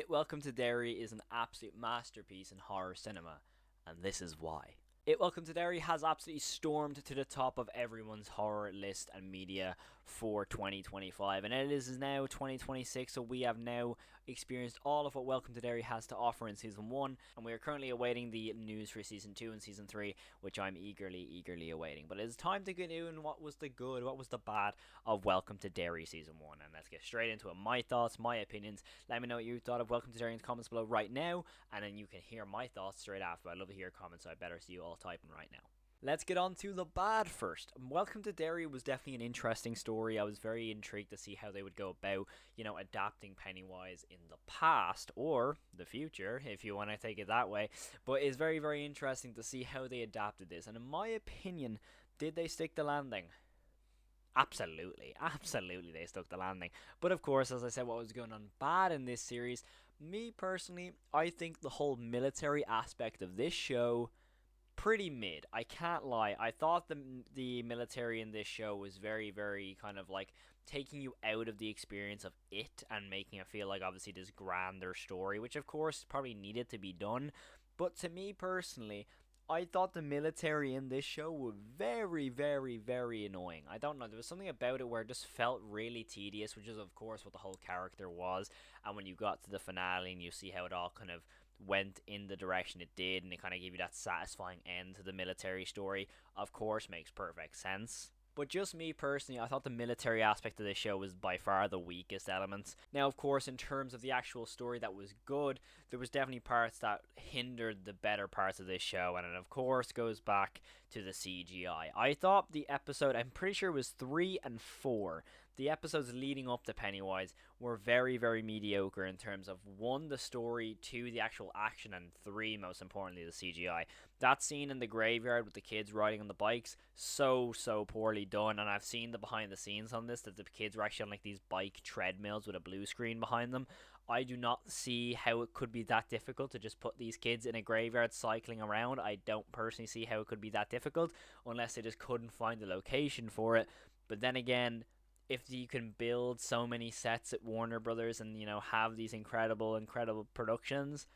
Welcome to Derry is an absolute masterpiece in horror cinema, and this is why. Welcome to Derry has absolutely stormed to the top of everyone's horror list and media for 2025, and it is now 2026, so we have now experienced all of what Welcome to Derry has to offer in season 1, and we are currently awaiting the news for season 2 and season 3, which I'm eagerly awaiting. But it is time to get in what was the good, what was the bad of Welcome to Derry season 1, and let's get straight into it. My thoughts, my opinions. Let me know what you thought of Welcome to Derry in the comments below right now, and then you can hear my thoughts straight after. I love to hear comments, so I better see you all typing right now. Let's get on to the bad first. Welcome to Derry was definitely an interesting story. I was very intrigued to see how they would go about, adapting Pennywise in the past or the future, if you want to take it that way. But it's very interesting to see how they adapted this. And in my opinion, did they stick the landing? Absolutely, they stuck the landing. But of course, as I said, what was going on bad in this series, me personally, I think the whole military aspect of this show pretty mid. I can't lie. I thought the military in this show was very kind of like taking you out of the experience of it and making it feel like obviously this grander story, which of course probably needed to be done. But to me personally, I thought the military in this show were very annoying. I don't know, there was something about it where it just felt really tedious, which is of course what the whole character was. And when you got to the finale and you see how it all kind of went in the direction it did, and it kind of gave you that satisfying end to the military story, of course makes perfect sense. But just me personally, I thought the military aspect of this show was by far the weakest element. Now, of course, in terms of the actual story that was good, there was definitely parts that hindered the better parts of this show, and it of course goes back to the CGI. I thought the episode, I'm pretty sure it was 3 and 4, the episodes leading up to Pennywise were very mediocre in terms of 1, the story, 2, the actual action, and 3, most importantly, the CGI. That scene in the graveyard with the kids riding on the bikes, so poorly done. And I've seen the behind the scenes on this, that the kids were actually on like these bike treadmills with a blue screen behind them. I do not see how it could be that difficult to just put these kids in a graveyard cycling around. I don't personally see how it could be that difficult unless they just couldn't find the location for it. But then again, if you can build so many sets at Warner Brothers and have these incredible productions,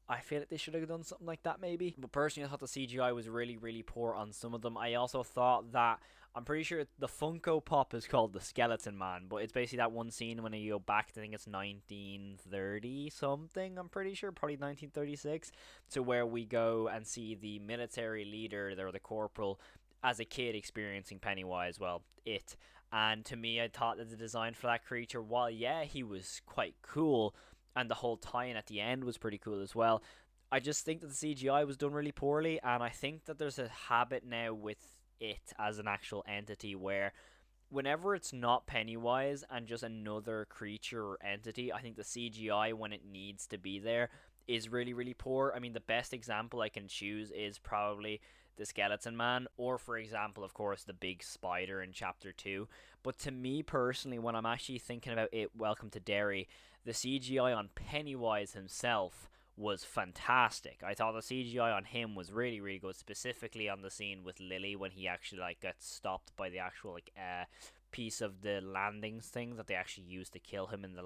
I feel like they should have done something like that maybe. But personally, I thought the CGI was really poor on some of them. I also thought that, I'm pretty sure the Funko Pop is called the Skeleton Man, but it's basically that one scene when you go back to, I think it's 1930 something, I'm pretty sure, probably 1936, to where we go and see the military leader, or the corporal, as a kid experiencing Pennywise, well, it. And to me, I thought that the design for that creature, while yeah, he was quite cool, and the whole tie-in at the end was pretty cool as well, I just think that the CGI was done really poorly, and I think that there's a habit now with it as an actual entity where whenever it's not Pennywise and just another creature or entity, I think the CGI when it needs to be there is really poor. I mean, the best example I can choose is probably the Skeleton Man, or for example, of course, the big spider in Chapter 2. But to me personally, when I'm actually thinking about it, Welcome to Derry, the CGI on Pennywise himself was fantastic. I thought the CGI on him was really good, specifically on the scene with Lily when he actually like gets stopped by the actual piece of the landings thing that they actually used to kill him in the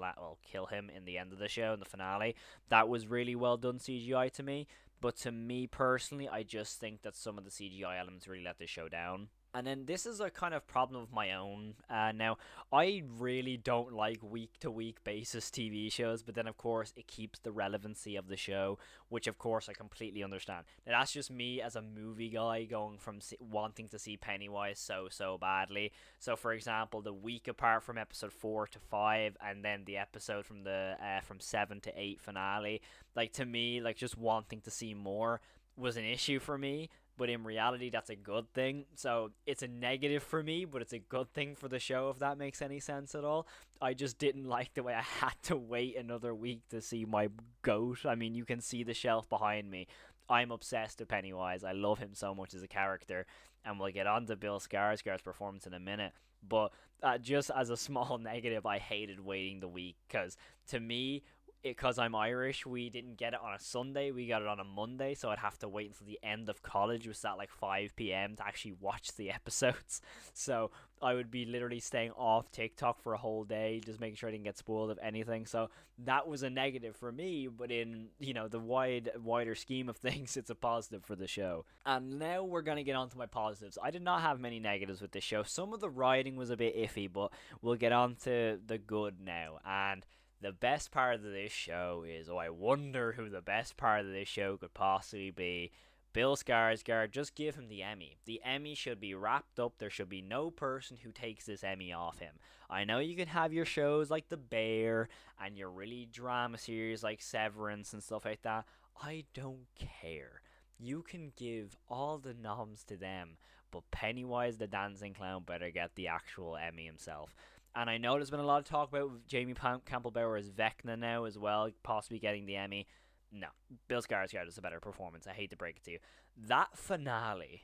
kill him in the end of the show in the finale. That was really well done CGI to me. But to me personally, I just think that some of the CGI elements really let the show down. And then this is a kind of problem of my own. Now, I really don't like week to week basis TV shows, but then of course it keeps the relevancy of the show, which of course I completely understand. Now, that's just me as a movie guy going from wanting to see Pennywise so badly. So, for example, the week apart from episode 4 to 5, and then the episode from the from 7 to 8 finale, like to me, like just wanting to see more was an issue for me, but in reality that's a good thing. So it's a negative for me, but it's a good thing for the show, if that makes any sense at all. I just didn't like the way I had to wait another week to see my goat. I mean, you can see the shelf behind me. I'm obsessed with Pennywise. I love him so much as a character, and we'll get on to Bill Skarsgård's performance in a minute. But just as a small negative, I hated waiting the week, because to me, because I'm Irish, we didn't get it on a Sunday. We got it on a Monday, so I'd have to wait until the end of college, which was at like 5 p.m. to actually watch the episodes. So I would be literally staying off TikTok for a whole day, just making sure I didn't get spoiled of anything. So that was a negative for me, but in the wider scheme of things, it's a positive for the show. And now we're gonna get on to my positives. I did not have many negatives with this show. Some of the writing was a bit iffy, but we'll get on to the good now. And the best part of this show is, I wonder who the best part of this show could possibly be. Bill Skarsgård, just give him the Emmy. The Emmy should be wrapped up. There should be no person who takes this Emmy off him. I know you can have your shows like The Bear and your really drama series like Severance and stuff like that. I don't care. You can give all the noms to them, but Pennywise the Dancing Clown better get the actual Emmy himself. And I know there's been a lot of talk about Jamie Campbell Bower as Vecna now as well, possibly getting the Emmy. No, Bill Skarsgård is a better performance. I hate to break it to you. That finale,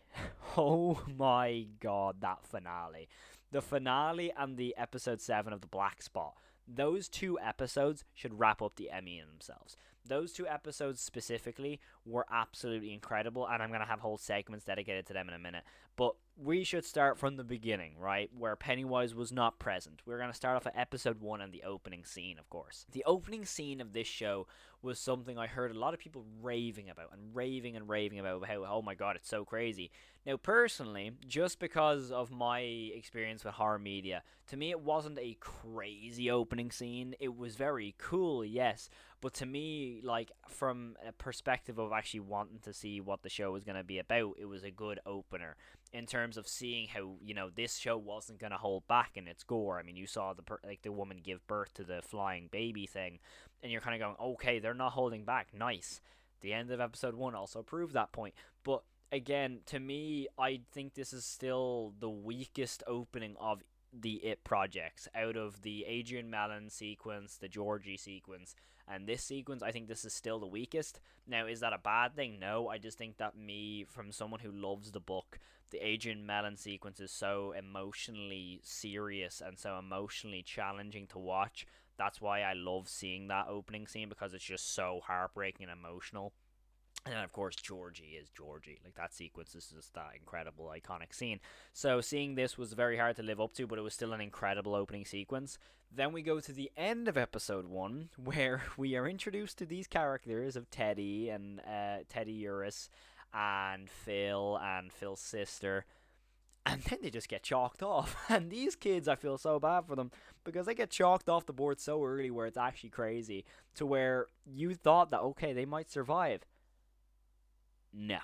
oh my god, that finale. The finale and the episode 7 of The Black Spot. Those two episodes should wrap up the Emmy in themselves. Those two episodes specifically were absolutely incredible, and I'm going to have whole segments dedicated to them in a minute. But we should start from the beginning, right, where Pennywise was not present. We're going to start off at episode 1 and the opening scene, of course. The opening scene of this show was something I heard a lot of people raving about, and raving about how, oh my god, it's so crazy. Now, personally, just because of my experience with horror media, to me it wasn't a crazy opening scene. It was very cool, yes, but to me, like, from a perspective of actually wanting to see what the show was going to be about, it was a good opener in terms of seeing how, this show wasn't going to hold back in its gore. I mean, you saw the woman give birth to the flying baby thing, and you're kind of going, okay, they're not holding back. Nice. The end of episode 1 also proved that point. But again, to me, I think this is still the weakest opening of the It projects. Out of the Adrian Mellon sequence, the Georgie sequence, and this sequence, I think this is still the weakest. Now, is that a bad thing? No, I just think that from someone who loves the book, the Adrian Mellon sequence is so emotionally serious and so emotionally challenging to watch. That's why I love seeing that opening scene, because it's just so heartbreaking and emotional. And then, of course, Georgie is Georgie. Like, that sequence is just that incredible, iconic scene. So seeing this was very hard to live up to, but it was still an incredible opening sequence. Then we go to the end of episode 1, where we are introduced to these characters of Teddy and Teddy Uris and Phil's sister. And then they just get chalked off. And these kids, I feel so bad for them, because they get chalked off the board so early where it's actually crazy, to where you thought that, okay, they might survive. No,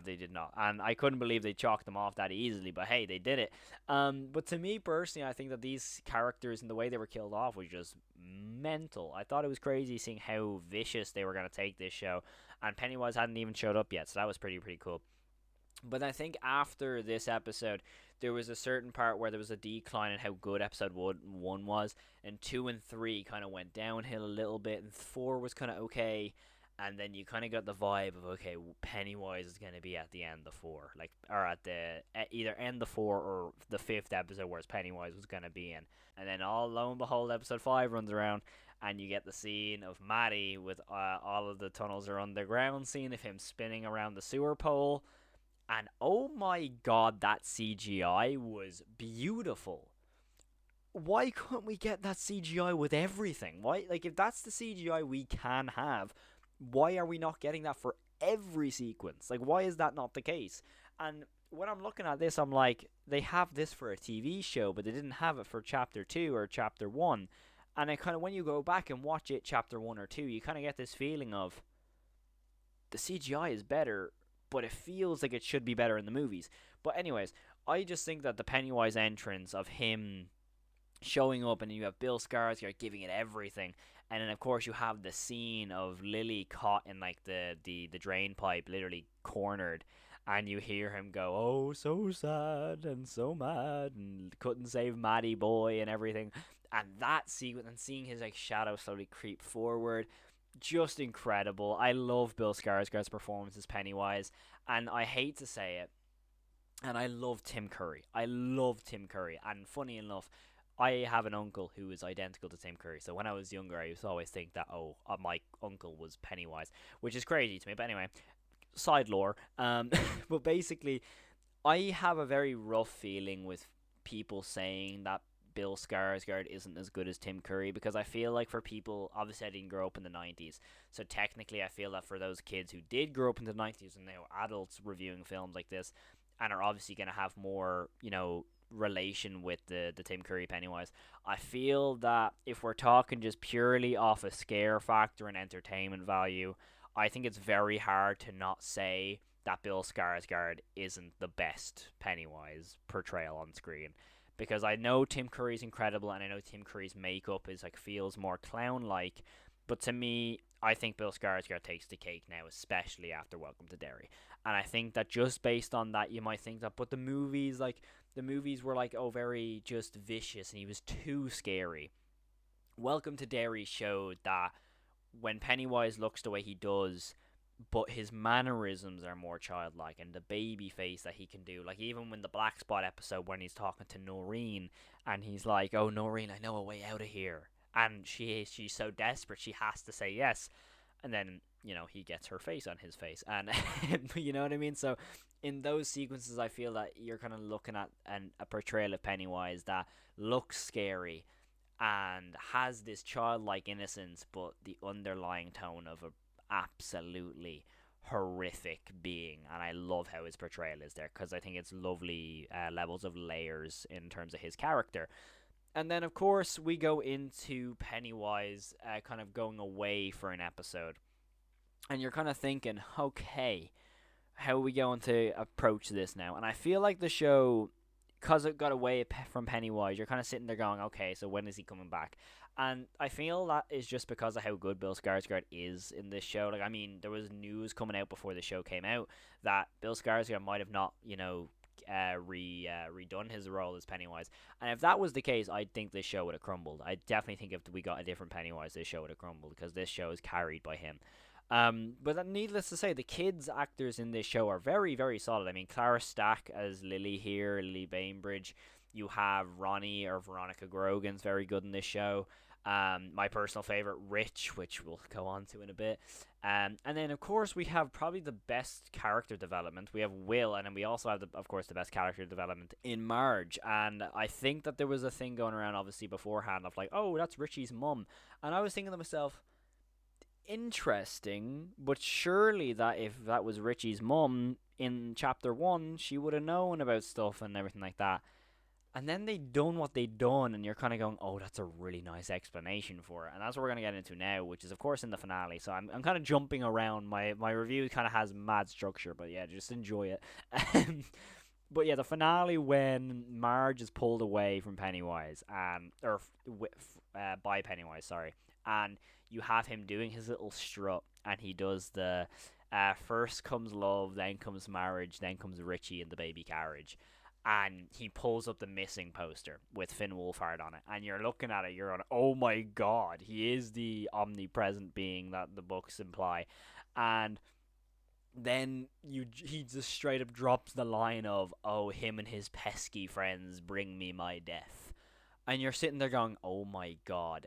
they did not. And I couldn't believe they chalked them off that easily, but hey, they did it. But to me personally, I think that these characters and the way they were killed off was just mental. I thought it was crazy seeing how vicious they were going to take this show, and Pennywise hadn't even showed up yet, so that was pretty cool. But I think after this episode, there was a certain part where there was a decline in how good episode 1 was, and 2 and 3 kind of went downhill a little bit, and 4 was kind of okay. And then you kind of got the vibe of, okay, Pennywise is going to be at the end of 4. Or at either end of 4 or the 5th episode where Pennywise was going to be in. And then lo and behold, episode 5 runs around, and you get the scene of Maddie with all of the tunnels are underground, scene of him spinning around the sewer pole. And oh my god, that CGI was beautiful. Why couldn't we get that CGI with everything? Why, if that's the CGI we can have, why are we not getting that for every sequence? Why is that not the case? And when I'm looking at this, I'm like, they have this for a TV show, but they didn't have it for chapter 2 or chapter 1. And when you go back and watch it, chapter 1 or 2, you kind of get this feeling of the CGI is better, but it feels like it should be better in the movies. But anyways, I just think that the Pennywise entrance of him showing up, and you have Bill Skarsgård giving it everything, and then of course you have the scene of Lily caught in the drain pipe, literally cornered, and you hear him go, oh, so sad and so mad, and couldn't save Maddie boy and everything. And that sequence, and seeing his shadow slowly creep forward, just incredible. I love Bill Skarsgård's performance as Pennywise, and I hate to say it, and I love Tim Curry. And funny enough, I have an uncle who is identical to Tim Curry. So when I was younger, I used to always think that my uncle was Pennywise, which is crazy to me. But anyway, side lore. But basically, I have a very rough feeling with people saying that Bill Skarsgård isn't as good as Tim Curry, because I feel like for people, obviously I didn't grow up in the 90s, so technically I feel that for those kids who did grow up in the 90s and now adults reviewing films like this and are obviously going to have more, relation with the Tim Curry Pennywise, I feel that if we're talking just purely off a scare factor and entertainment value, I think it's very hard to not say that Bill Skarsgård isn't the best Pennywise portrayal on screen. Because I know Tim Curry's incredible, and I know Tim Curry's makeup is feels more clown like, but to me, I think Bill Skarsgård takes the cake now, especially after Welcome to Derry. And I think that just based on that, you might think that, but the movies were very just vicious, and he was too scary. Welcome to Derry showed that when Pennywise looks the way he does, but his mannerisms are more childlike, and the baby face that he can do. Like, even when the Black Spot episode, when he's talking to Noreen, and he's like, "Oh, Noreen, I know a way out of here," and she's so desperate she has to say yes, and then he gets her face on his face, and you know what I mean. So in those sequences, I feel that you're kind of looking at a portrayal of Pennywise that looks scary and has this childlike innocence, but the underlying tone of a absolutely horrific being. And I love how his portrayal is there, because I think it's lovely levels of layers in terms of his character. And then, of course, we go into Pennywise kind of going away for an episode. And you're kind of thinking, okay, how are we going to approach this now? And I feel like the show, because it got away from Pennywise, you're kind of sitting there going, okay, so when is he coming back? And I feel that is just because of how good Bill Skarsgård is in this show. Like, I mean, there was news coming out before the show came out that Bill Skarsgård might have not, redone his role as Pennywise. And if that was the case, I think this show would have crumbled. I definitely think if we got a different Pennywise, this show would have crumbled, because this show is carried by him. But needless to say, the kids actors in this show are very, very solid. I mean, Clara Stack as Lily here, Lily Bainbridge. You have Ronnie or Veronica Grogan's very good in this show. My personal favorite, Rich, which we'll go on to in a bit. And then, of course, we have probably the best character development. We have Will, and then we also have, of course, the best character development in Marge. And I think that there was a thing going around, obviously, beforehand of like, oh, that's Richie's mum. And I was thinking to myself, interesting, but surely that if that was Richie's mum in chapter 1, she would have known about stuff and everything like that. And then they done what they done, and you're kind of going, oh, that's a really nice explanation for it. And that's what we're going to get into now, which is, of course, in the finale. So I'm kind of jumping around. My review kind of has mad structure, but yeah, just enjoy it. But yeah, the finale, when Marge is pulled away from Pennywise, by Pennywise, sorry, and you have him doing his little strut, and he does the first comes love, then comes marriage, then comes Richie in the baby carriage, and he pulls up the missing poster with Finn Wolfhard on it, and you're looking at it, you're on, oh my god, he is the omnipresent being that the books imply. And then he just straight up drops the line of, oh, him and his pesky friends bring me my death. And you're sitting there going, oh my god.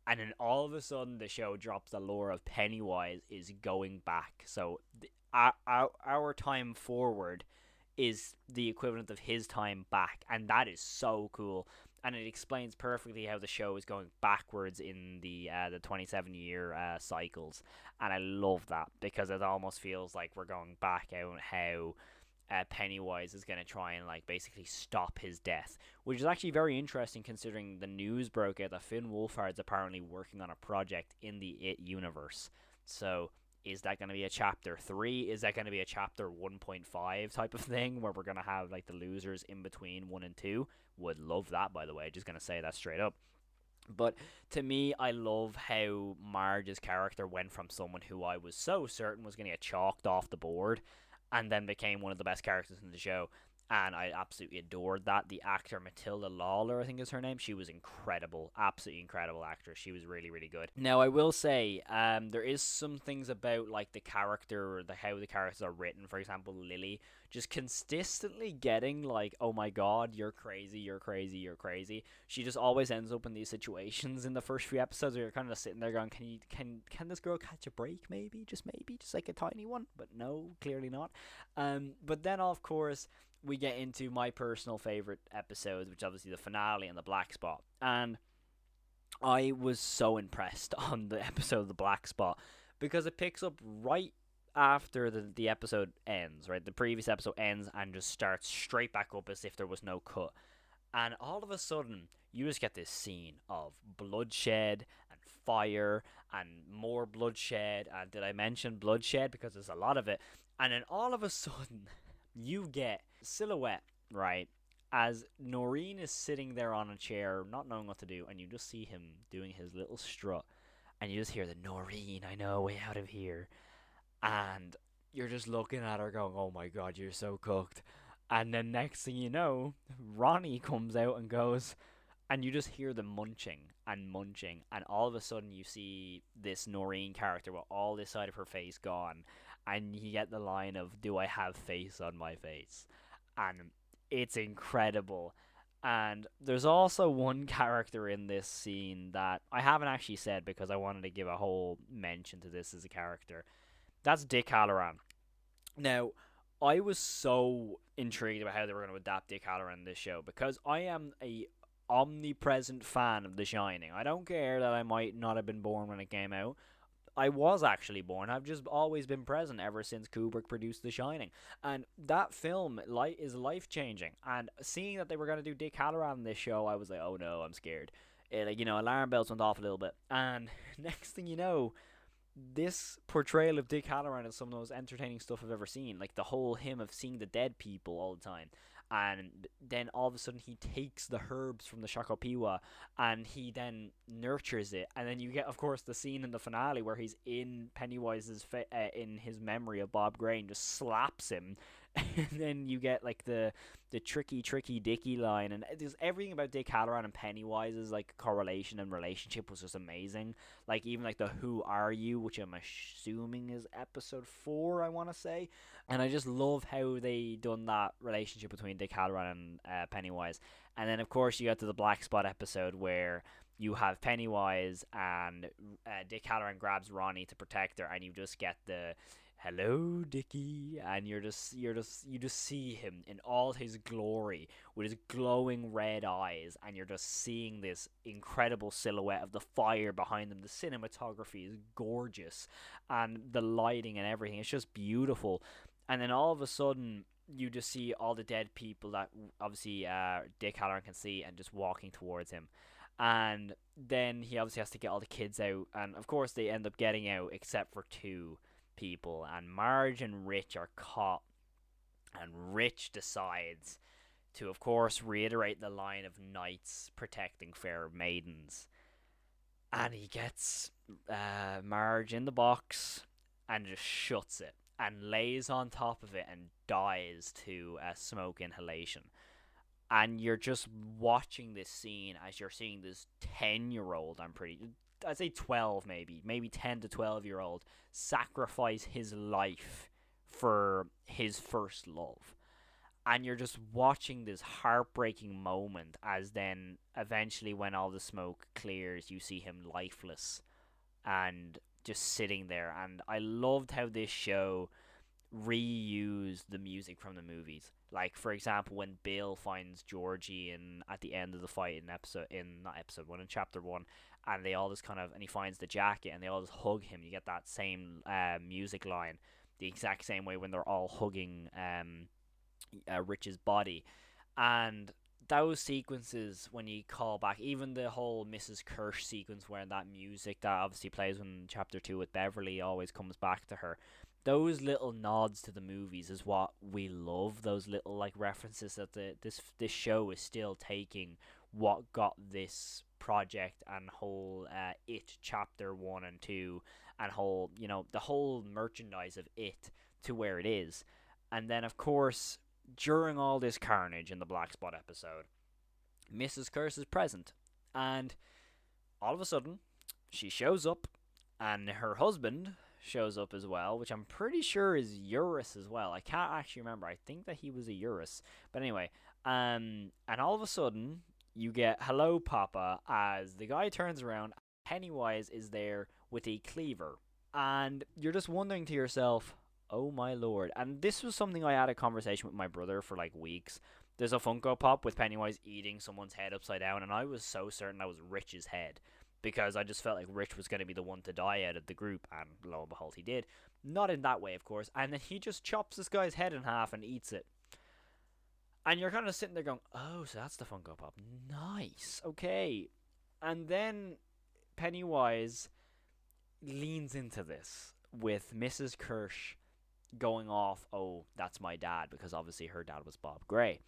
And then all of a sudden the show drops the lore of Pennywise is going back. So our time forward is the equivalent of his time back. And that is so cool. And it explains perfectly how the show is going backwards in the 27-year cycles. And I love that, because it almost feels like we're going back out how Pennywise is going to try and basically stop his death, which is actually very interesting considering the news broke out that Finn Wolfhard's apparently working on a project in the It universe. So is that going to be a chapter 3? Is that going to be a chapter 1.5 type of thing where we're going to have the losers in between 1 and 2? Would love that, by the way. Just going to say that straight up. But to me, I love how Marge's character went from someone who I was so certain was going to get chalked off the board, and then became one of the best characters in the show. and I absolutely adored that. The actor Matilda Lawler, I think is her name, she was incredible, absolutely incredible actress. She was really, really good. Now, I will say, there is some things about like the character, the how the characters are written. For example, Lily just consistently getting like, "Oh my God, you're crazy, you're crazy, you're crazy." She just always ends up in these situations in the first few episodes where you're kind of sitting there going, "Can this girl catch a break? Maybe, just like a tiny one." But no, clearly not. But then of course we get into my personal favorite episodes, which is obviously the finale and the black spot. And I was so impressed on the episode of the black spot because it picks up right after the episode ends, right? The previous episode ends and just starts straight back up as if there was no cut. And all of a sudden, you just get this scene of bloodshed and fire and more bloodshed. And did I mention bloodshed? Because there's a lot of it. And then all of a sudden, you get silhouette, right? As Noreen is sitting there on a chair, not knowing what to do, and you just see him doing his little strut, and you just hear the Noreen, I know, way out of here, and you're just looking at her going, "Oh my God, you're so cooked." And then next thing you know, Ronnie comes out and goes, and you just hear them munching, and all of a sudden you see this Noreen character with all this side of her face gone, and you get the line of, "Do I have face on my face?" And it's incredible. And there's also one character in this scene that I haven't actually said because I wanted to give a whole mention to this as a character. That's Dick Halloran. Now, I was so intrigued about how they were going to adapt Dick Halloran in this show because I am a omnipresent fan of The Shining. I don't care that I might not have been born when it came out. I was actually born. I've just always been present ever since Kubrick produced The Shining. And that film is life changing. And seeing that they were going to do Dick Halloran in this show, I was like, "Oh no, I'm scared." Alarm bells went off a little bit. And next thing you know, this portrayal of Dick Halloran is some of the most entertaining stuff I've ever seen. Like the whole him of seeing the dead people all the time. And then all of a sudden he takes the herbs from the Shakopiwa and he then nurtures it. And then you get, of course, the scene in the finale where he's in Pennywise's in his memory of Bob Gray and just slaps him. And then you get like the tricky Dicky line, and there's everything about Dick Halloran and Pennywise's like correlation and relationship was just amazing. Like even like the "Who Are You," which I'm assuming is episode 4, I want to say, and I just love how they done that relationship between Dick Halloran and Pennywise. And then of course you get to the Black Spot episode where you have Pennywise and Dick Halloran grabs Ronnie to protect her, and you just get the "Hello, Dickie," and you just see him in all his glory with his glowing red eyes, and you're just seeing this incredible silhouette of the fire behind them. The cinematography is gorgeous, and the lighting and everything, it's just beautiful. And then all of a sudden, you just see all the dead people that obviously Dick Halloran can see, and just walking towards him. And then he obviously has to get all the kids out, and of course they end up getting out except for two people, and Marge and Rich are caught, and Rich decides to, of course, reiterate the line of knights protecting fair maidens, and he gets Marge in the box and just shuts it and lays on top of it and dies to smoke inhalation. And you're just watching this scene as you're seeing this 10-year-old, I'd say 12, maybe 10 to 12-year-old sacrifice his life for his first love. And you're just watching this heartbreaking moment as then eventually when all the smoke clears, you see him lifeless and just sitting there. And I loved how this show reuse the music from the movies. Like for example, when Bill finds Georgie in at the end of the fight in not episode 1, in chapter 1, and they all just and he finds the jacket and they all just hug him. You get that same music line, the exact same way when they're all hugging Rich's body, and those sequences when you call back, even the whole Mrs. Kirsch sequence where that music that obviously plays in chapter 2 with Beverly always comes back to her. Those little nods to the movies is what we love. Those little like references that this show is still taking what got this project and whole It chapter 1 and 2 and the whole merchandise of It to where it is. And then of course during all this carnage in the Black Spot episode, Mrs. Curse is present, and all of a sudden, she shows up, and her husband shows up as well, which I'm pretty sure is Eurus as well. I can't actually remember. I think that he was a Eurus, but anyway, and all of a sudden, you get "Hello, Papa" as the guy turns around. Pennywise is there with a cleaver, and you're just wondering to yourself, "Oh my lord!" And this was something I had a conversation with my brother for like weeks. There's a Funko Pop with Pennywise eating someone's head upside down, and I was so certain that was Rich's head because I just felt like Rich was going to be the one to die out of the group, and lo and behold, he did. Not in that way, of course, and then he just chops this guy's head in half and eats it. And you're kind of sitting there going, "Oh, so that's the Funko Pop. Nice. Okay." And then Pennywise leans into this with Mrs. Kirsch going off, "Oh, that's my dad," because obviously her dad was Bob Gray.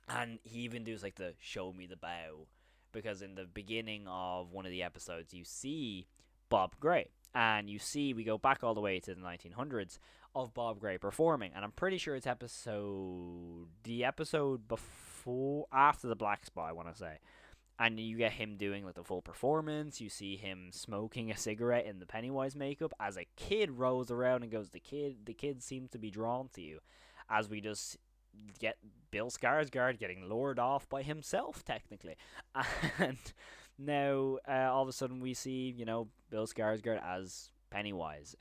And he even does like the "show me the bow," because in the beginning of one of the episodes, you see Bob Gray. And you see, we go back all the way to the 1900s of Bob Gray performing. And I'm pretty sure it's the episode before, after the Black Spot, I want to say. And you get him doing like the full performance. You see him smoking a cigarette in the Pennywise makeup as a kid rolls around and goes, the kid seems to be drawn to you, as we just get Bill Skarsgård getting lured off by himself technically. And now all of a sudden we see, Bill Skarsgård as Pennywise,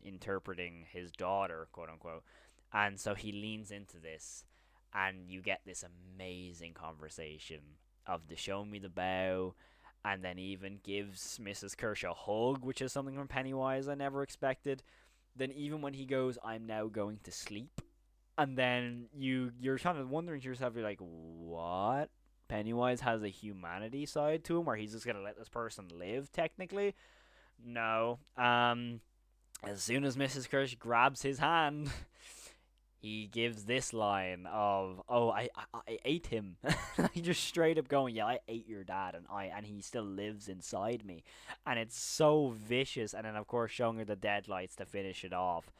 interpreting his daughter, quote unquote. And so he leans into this, and you get this amazing conversation of the "show me the bow," and then even gives Mrs. Kirsch a hug, which is something from Pennywise I never expected. Then even when he goes, "I'm now going to sleep," and then you're kind of wondering to yourself, you're like, what? Pennywise has a humanity side to him where he's just gonna let this person live technically? No. As soon as Mrs. Kirsch grabs his hand, he gives this line of, "Oh, I ate him." He just straight up going, "Yeah, I ate your dad, and he still lives inside me," and it's so vicious. And then of course showing her the deadlights to finish it off.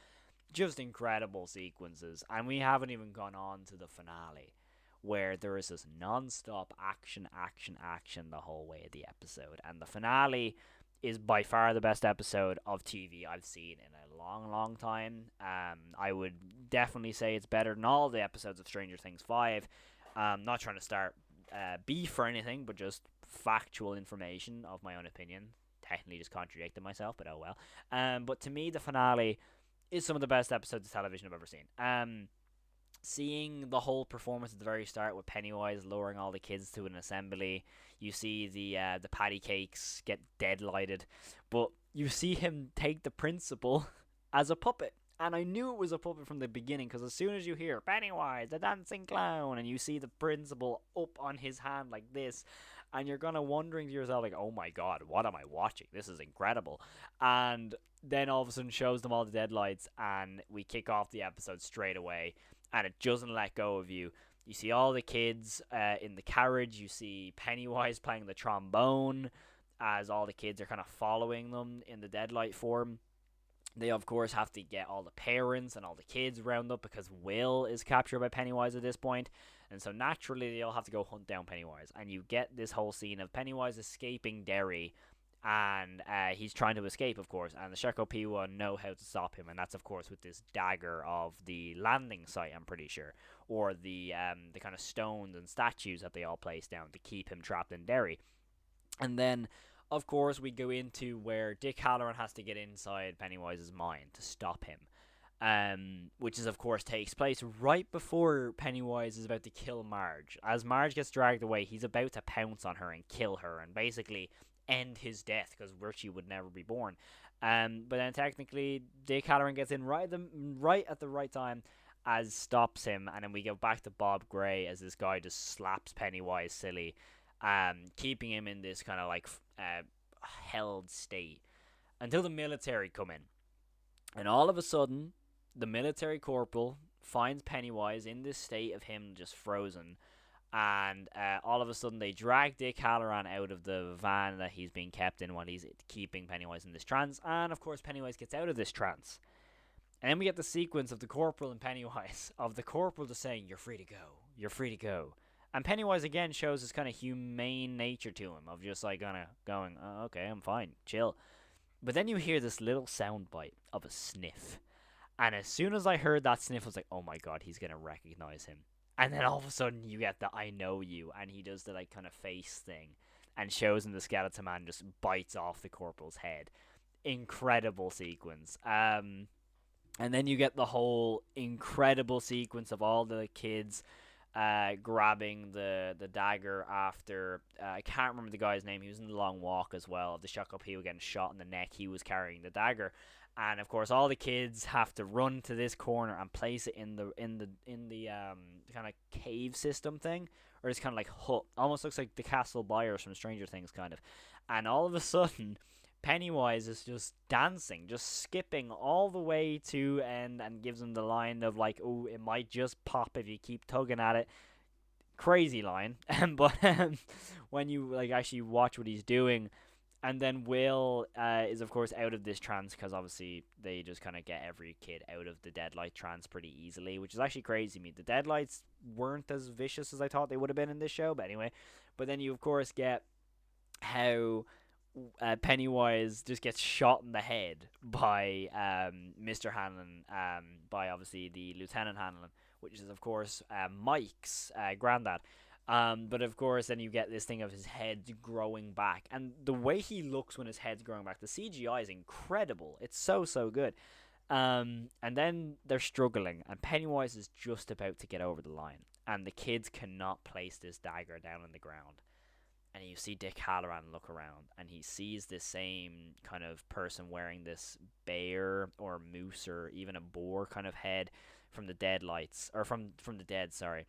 Just incredible sequences, and we haven't even gone on to the finale, where there is this non-stop action, action, action the whole way of the episode. And the finale is by far the best episode of TV I've seen in a long, long time. I would definitely say it's better than all the episodes of Stranger Things 5. Not trying to start beef or anything, but just factual information of my own opinion. Technically just contradicting myself, but oh well. But to me, the finale is some of the best episodes of television I've ever seen. Seeing the whole performance at the very start with Pennywise luring all the kids to an assembly, you see the patty cakes get deadlighted, but you see him take the principal as a puppet. And I knew it was a puppet from the beginning, because as soon as you hear "Pennywise, the dancing clown," and you see the principal up on his hand like this, and you're kind of wondering to yourself, like, "Oh my god, what am I watching? This is incredible." And then all of a sudden shows them all the deadlights, and we kick off the episode straight away, and it doesn't let go of you. You see all the kids in the carriage. You see Pennywise playing the trombone as all the kids are kind of following them in the deadlight form. They, of course, have to get all the parents and all the kids round up because Will is captured by Pennywise at this point. And so naturally, they all have to go hunt down Pennywise. And you get this whole scene of Pennywise escaping Derry, and he's trying to escape, of course, and the Shekopiwa know how to stop him, and that's, of course, with this dagger of the landing site, I'm pretty sure, or the kind of stones and statues that they all place down to keep him trapped in Derry. And then, of course, we go into where Dick Halloran has to get inside Pennywise's mind to stop him, which is, of course, takes place right before Pennywise is about to kill Marge. As Marge gets dragged away, he's about to pounce on her and kill her, and basically end his death, because Richie would never be born. But then technically Dick Halloran gets in right at the right time, as stops him, and then we go back to Bob Gray as this guy just slaps Pennywise silly, keeping him in this kind of like held state until the military come in. And all of a sudden the military corporal finds Pennywise in this state of him just frozen, and all of a sudden they drag Dick Halloran out of the van that he's being kept in while he's keeping Pennywise in this trance. And of course Pennywise gets out of this trance, And then we get the sequence of the Corporal and Pennywise, of the Corporal just saying, "You're free to go. You're free to go." And Pennywise again shows his kind of humane nature to him, of just like kind of going, "Oh, okay, I'm fine, chill." But then you hear this little soundbite of a sniff. And as soon as I heard that sniff, I was like, "Oh my god, he's going to recognize him." And then all of a sudden you get the "I know you," and he does the like kind of face thing and shows him the skeleton man just bites off the Corporal's head. Incredible sequence. And then you get the whole incredible sequence of all the kids grabbing the dagger after I can't remember the guy's name. He was in the long walk as well. The shock up, he was getting shot in the neck. He was carrying the dagger, and of course all the kids have to run to this corner and place it in the kind of cave system thing, or it's kind of like hut. Almost looks like the Castle Byers from Stranger Things, kind of. And all of a sudden, Pennywise is just dancing, just skipping all the way to end, and gives him the line of like, "Oh, it might just pop if you keep tugging at it." Crazy line, but when you like actually watch what he's doing, and then Will is of course out of this trance because obviously they just kind of get every kid out of the Deadlight trance pretty easily, which is actually crazy to me. The Deadlights weren't as vicious as I thought they would have been in this show, but anyway. But then you of course get how Pennywise just gets shot in the head by Mr. Hanlon, by obviously the Lieutenant Hanlon, which is of course Mike's granddad. But of course, then you get this thing of his head growing back, and the way he looks when his head's growing back, the CGI is incredible. It's so good. And then they're struggling, and Pennywise is just about to get over the line, and the kids cannot place this dagger down on the ground. And you see Dick Halloran look around, and he sees this same kind of person wearing this bear or moose or even a boar kind of head from the Deadlights, or from the Dead, sorry.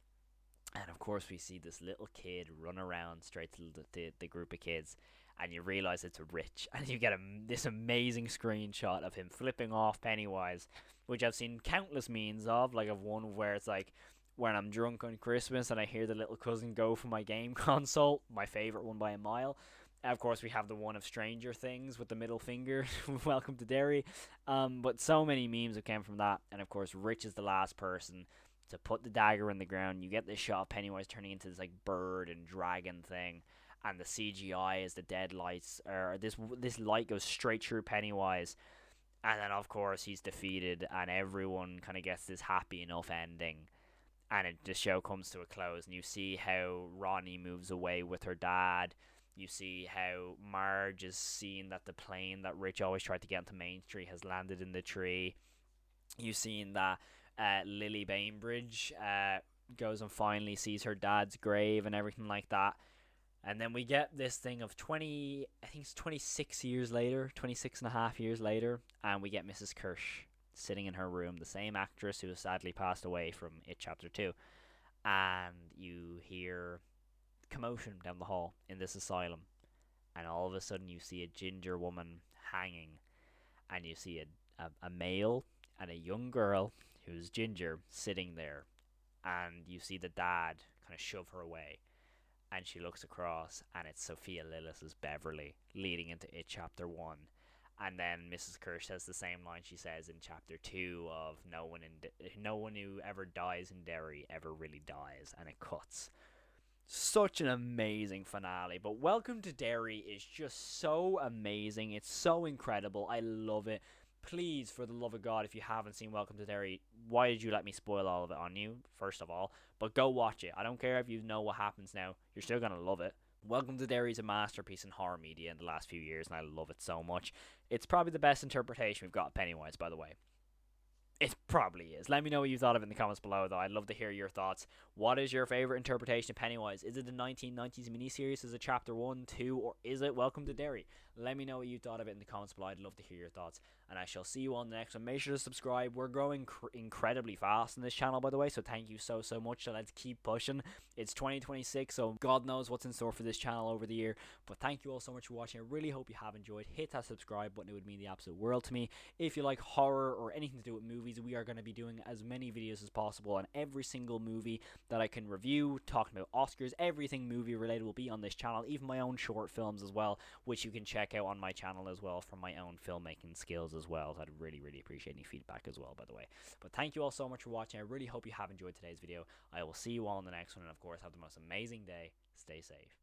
And of course we see this little kid run around straight to the group of kids, and you realize it's Rich, and you get this amazing screenshot of him flipping off Pennywise, which I've seen countless memes of, like of one where it's like, when I'm drunk on Christmas and I hear the little cousin go for my game console, my favorite one by a mile. Of course, we have the one of Stranger Things with the middle finger, Welcome to Derry. But so many memes have come from that. And of course, Rich is the last person to put the dagger in the ground. You get this shot of Pennywise turning into this like bird and dragon thing. And the CGI is the Deadlights, or this light goes straight through Pennywise. And then, of course, he's defeated, and everyone kind of gets this happy enough ending. And the show comes to a close, and you see how Ronnie moves away with her dad. You see how Marge is seeing that the plane that Rich always tried to get into Main Street has landed in the tree. You've seen that Lily Bainbridge goes and finally sees her dad's grave and everything like that. And then we get this thing of 26 years later, 26 and a half years later, and we get Mrs. Kirsch sitting in her room, the same actress who has sadly passed away from It Chapter 2. And you hear commotion down the hall in this asylum. And all of a sudden you see a ginger woman hanging. And you see a male and a young girl who's ginger sitting there. And you see the dad kind of shove her away. And she looks across, and it's Sophia Lillis' Beverly, leading into It Chapter 1. And then Mrs. Kirsch says the same line she says in Chapter 2 of no one who ever dies in Derry ever really dies, and it cuts. Such an amazing finale. But Welcome to Derry is just so amazing. It's so incredible. I love it. Please, for the love of God, if you haven't seen Welcome to Derry, why did you let me spoil all of it on you, first of all? But go watch it. I don't care if you know what happens now. You're still going to love it. Welcome to Derry is a masterpiece in horror media in the last few years, and I love it so much. It's probably the best interpretation we've got of Pennywise, by the way. It probably is. Let me know what you thought of it in the comments below, though. I'd love to hear your thoughts. What is your favorite interpretation of Pennywise? Is it the 1990s miniseries? Is it Chapter 1, 2, or is it Welcome to Derry? Let me know what you thought of it in the comments below. I'd love to hear your thoughts, and I shall see you on the next one. Make sure to subscribe. We're growing incredibly fast on this channel, by the way, so thank you so much. So let's keep pushing. It's 2026, so God knows what's in store for this channel over the year. But thank you all so much for watching. I really hope you have enjoyed. Hit that subscribe button. It would mean the absolute world to me. If you like horror or anything to do with movies, we are going to be doing as many videos as possible on every single movie that I can review, talking about Oscars. Everything movie related will be on this channel, even my own short films as well, which you can check out on my channel as well for my own filmmaking skills as well. as well. So I'd really, really appreciate any feedback as well, by the way. But thank you all so much for watching. I really hope you have enjoyed today's video. I will see you all in the next one, and of course, have the most amazing day. Stay safe.